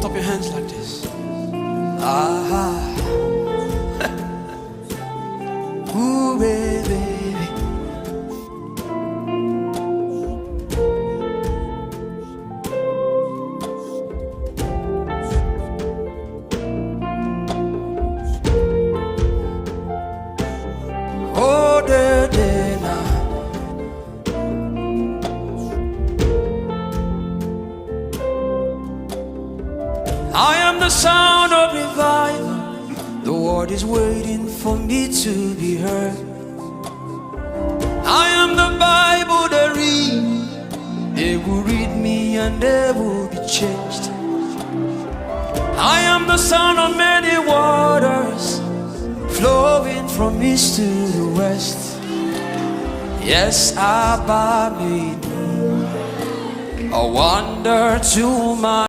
up your hands like this. Ah, ooh, baby. Oh, day now. I am the sound of revival. The world is waiting for me to be heard. I am the Bible they read. They will read me and they will be changed. I am the sound of many waters flowing from east to the west. Yes, Abba made me a wonder to my